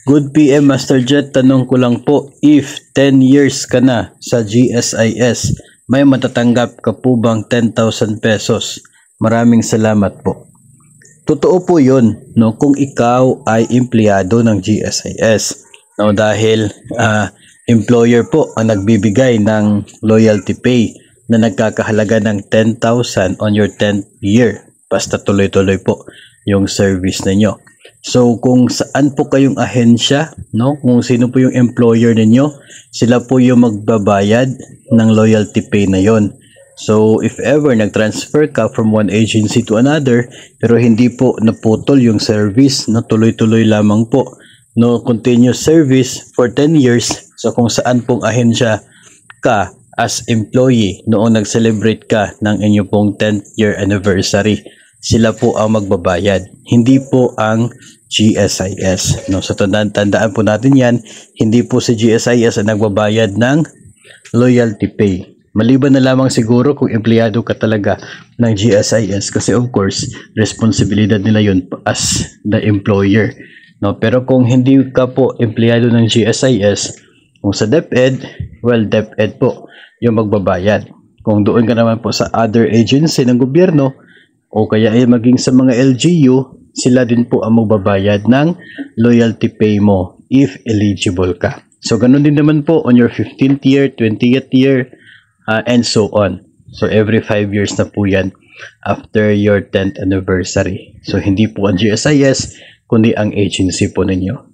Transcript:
Good PM Master Jet, tanong ko lang po, if 10 years ka na sa GSIS, may matatanggap ka po bang 10,000 pesos? Maraming salamat po. Totoo po yun, no, kung ikaw ay empleyado ng GSIS. No, dahil employer po ang nagbibigay ng loyalty pay na nagkakahalaga ng 10,000 on your 10th year. Basta tuloy-tuloy po yung service ninyo. So kung saan po kayong ahensya, no, kung sino po yung employer ninyo, sila po yung magbabayad ng loyalty pay na yon. So if ever nag-transfer ka from one agency to another pero hindi po naputol yung service, no, tuloy-tuloy lamang po, no, continuous service for 10 years. So kung saan pong ahensya ka as employee noong nag-celebrate ka ng inyo pong 10th year anniversary, sila po ang magbabayad, hindi po ang GSIS. No, so tandaan po natin yan, hindi po si GSIS ang nagbabayad ng loyalty pay. Maliban na lamang siguro kung empleyado ka talaga ng GSIS, kasi of course, responsibilidad nila yun as the employer. No, pero kung hindi ka po empleyado ng GSIS, kung sa DepEd, well, DepEd po yung magbabayad. Kung doon ka naman po sa other agency ng gobyerno, o kaya ay maging sa mga LGU, sila din po ang magbabayad ng loyalty pay mo if eligible ka. So ganun din naman po on your 15th year, 20th year, and so on. So every 5 years na po yan after your 10th anniversary. So hindi po ang GSIS, kundi ang agency po ninyo.